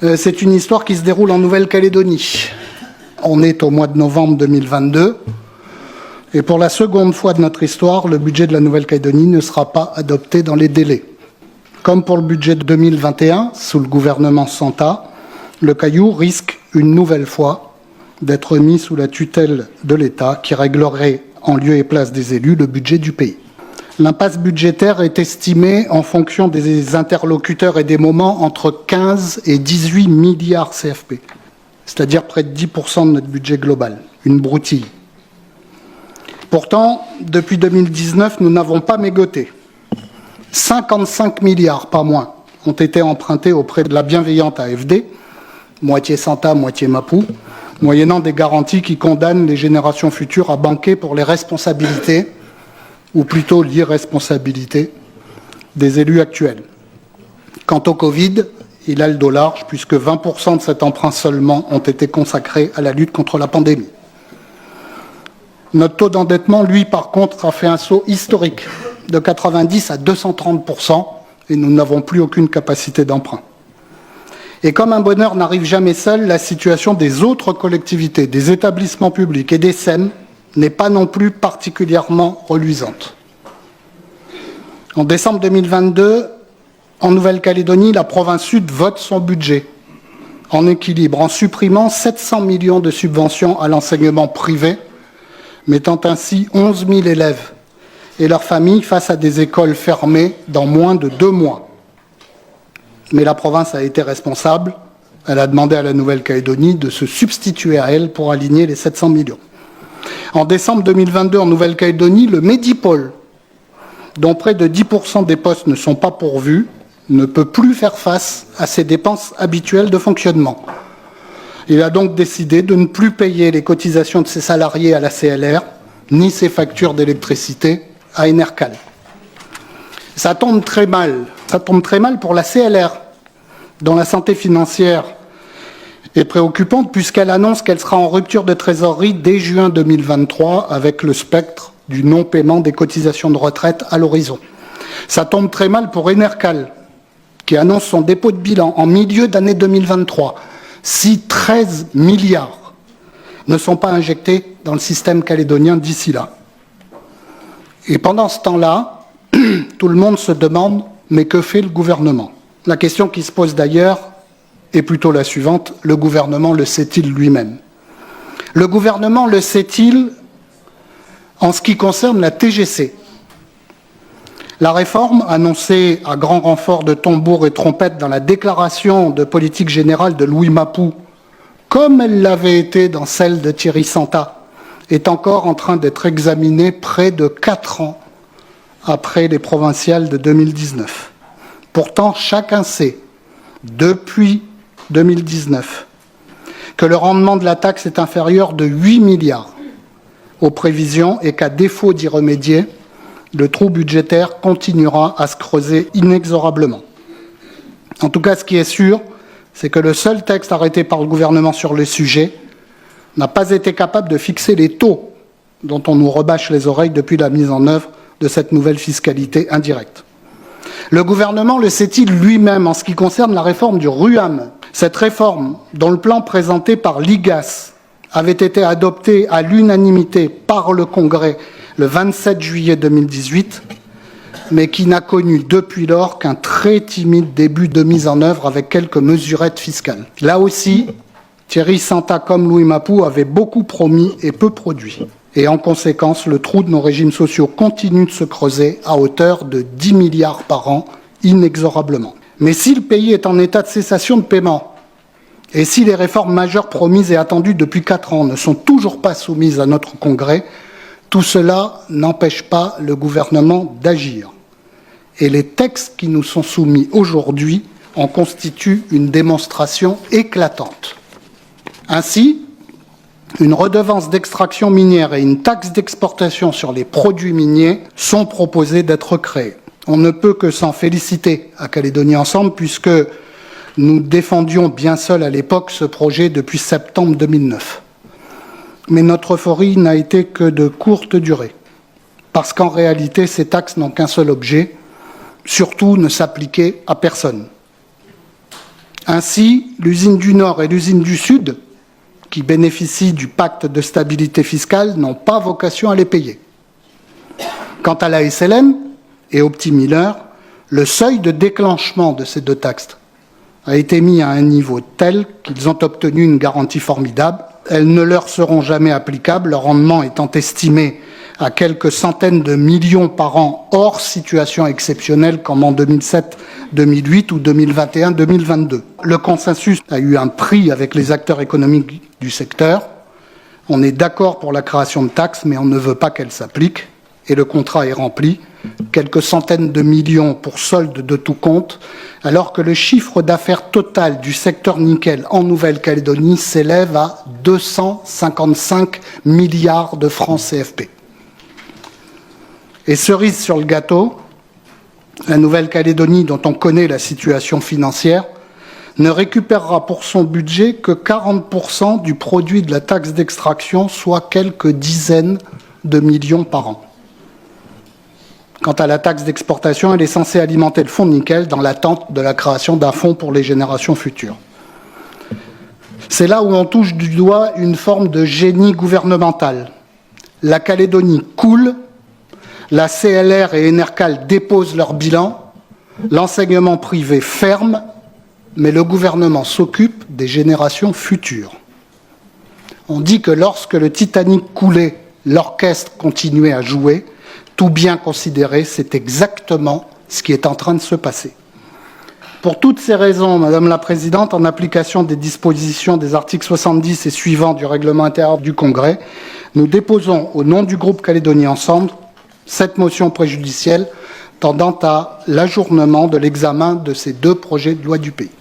C'est une histoire qui se déroule en Nouvelle-Calédonie. On est au mois de novembre 2022. Et pour la seconde fois de notre histoire, le budget de la Nouvelle-Calédonie ne sera pas adopté dans les délais. Comme pour le budget de 2021, sous le gouvernement Santa, le Caillou risque une nouvelle fois d'être mis sous la tutelle de l'État qui réglerait en lieu et place des élus le budget du pays. L'impasse budgétaire est estimée en fonction des interlocuteurs et des moments entre 15 et 18 milliards CFP, c'est-à-dire près de 10% de notre budget global, une broutille. Pourtant, depuis 2019, nous n'avons pas mégoté. 55 milliards, pas moins, ont été empruntés auprès de la bienveillante AFD, moitié Santa, moitié Mapou, moyennant des garanties qui condamnent les générations futures à banquer pour les responsabilités, ou plutôt l'irresponsabilité, des élus actuels. Quant au Covid, il a le dos large, puisque 20% de cet emprunt seulement ont été consacrés à la lutte contre la pandémie. Notre taux d'endettement, lui, par contre, a fait un saut historique de 90 à 230%, et nous n'avons plus aucune capacité d'emprunt. Et comme un bonheur n'arrive jamais seul, la situation des autres collectivités, des établissements publics et des SEM n'est pas non plus particulièrement reluisante. En décembre 2022, en Nouvelle-Calédonie, la province Sud vote son budget en équilibre, en supprimant 700 millions de subventions à l'enseignement privé, mettant ainsi 11 000 élèves et leurs familles face à des écoles fermées dans moins de 2 mois. Mais la province a été responsable. Elle a demandé à la Nouvelle-Calédonie de se substituer à elle pour aligner les 700 millions. En décembre 2022, en Nouvelle-Calédonie, le Medipôle, dont près de 10% des postes ne sont pas pourvus, ne peut plus faire face à ses dépenses habituelles de fonctionnement. Il a donc décidé de ne plus payer les cotisations de ses salariés à la CLR, ni ses factures d'électricité à Enercal. Ça tombe très mal pour la CLR, dont la santé financière est préoccupante puisqu'elle annonce qu'elle sera en rupture de trésorerie dès juin 2023 avec le spectre du non-paiement des cotisations de retraite à l'horizon. Ça tombe très mal pour Enercal, qui annonce son dépôt de bilan en milieu d'année 2023, si 13 milliards ne sont pas injectés dans le système calédonien d'ici là. Et pendant ce temps-là, tout le monde se demande « mais que fait le gouvernement ?» La question qui se pose d'ailleurs est plutôt la suivante, le gouvernement le sait-il lui-même? Le gouvernement le sait-il en ce qui concerne la TGC? La réforme, annoncée à grand renfort de tambours et trompettes dans la déclaration de politique générale de Louis Mapou, comme elle l'avait été dans celle de Thierry Santa, est encore en train d'être examinée près de 4 ans après les provinciales de 2019. Pourtant, chacun sait, depuis 2019, que le rendement de la taxe est inférieur de 8 milliards aux prévisions et qu'à défaut d'y remédier, le trou budgétaire continuera à se creuser inexorablement. En tout cas, ce qui est sûr, c'est que le seul texte arrêté par le gouvernement sur le sujet n'a pas été capable de fixer les taux dont on nous rebâche les oreilles depuis la mise en œuvre de cette nouvelle fiscalité indirecte. Le gouvernement le sait-il lui-même en ce qui concerne la réforme du RUAM? Cette réforme, dont le plan présenté par l'IGAS avait été adopté à l'unanimité par le Congrès le 27 juillet 2018, mais qui n'a connu depuis lors qu'un très timide début de mise en œuvre avec quelques mesurettes fiscales. Là aussi, Thierry Santa comme Louis Mapou avaient beaucoup promis et peu produit. Et en conséquence, le trou de nos régimes sociaux continue de se creuser à hauteur de 10 milliards par an, inexorablement. Mais si le pays est en état de cessation de paiement, et si les réformes majeures promises et attendues depuis 4 ans ne sont toujours pas soumises à notre Congrès, tout cela n'empêche pas le gouvernement d'agir. Et les textes qui nous sont soumis aujourd'hui en constituent une démonstration éclatante. Ainsi, une redevance d'extraction minière et une taxe d'exportation sur les produits miniers sont proposés d'être créés. On ne peut que s'en féliciter à Calédonie Ensemble puisque nous défendions bien seuls à l'époque ce projet depuis septembre 2009. Mais notre euphorie n'a été que de courte durée, parce qu'en réalité, ces taxes n'ont qu'un seul objet, surtout ne s'appliquer à personne. Ainsi, l'usine du Nord et l'usine du Sud, qui bénéficient du pacte de stabilité fiscale, n'ont pas vocation à les payer. Quant à la SLM et Optimiller, le seuil de déclenchement de ces deux taxes a été mis à un niveau tel qu'ils ont obtenu une garantie formidable. Elles ne leur seront jamais applicables, leur rendement étant estimé à quelques centaines de millions par an, hors situation exceptionnelle comme en 2007, 2008 ou 2021, 2022. Le consensus a eu un prix avec les acteurs économiques du secteur. On est d'accord pour la création de taxes, mais on ne veut pas qu'elle s'applique. Et le contrat est rempli. Quelques centaines de millions pour solde de tout compte, alors que le chiffre d'affaires total du secteur nickel en Nouvelle-Calédonie s'élève à 255 milliards de francs CFP. Et cerise sur le gâteau, la Nouvelle-Calédonie, dont on connaît la situation financière, ne récupérera pour son budget que 40% du produit de la taxe d'extraction, soit quelques dizaines de millions par an. Quant à la taxe d'exportation, elle est censée alimenter le fonds de nickel dans l'attente de la création d'un fonds pour les générations futures. C'est là où on touche du doigt une forme de génie gouvernemental. La Calédonie coule, la CLR et Enercal déposent leur bilan, l'enseignement privé ferme, mais le gouvernement s'occupe des générations futures. On dit que lorsque le Titanic coulait, l'orchestre continuait à jouer. Tout bien considéré, c'est exactement ce qui est en train de se passer. Pour toutes ces raisons, Madame la Présidente, en application des dispositions des articles 70 et suivants du règlement intérieur du Congrès, nous déposons au nom du groupe Calédonie Ensemble cette motion préjudicielle tendant à l'ajournement de l'examen de ces deux projets de loi du pays.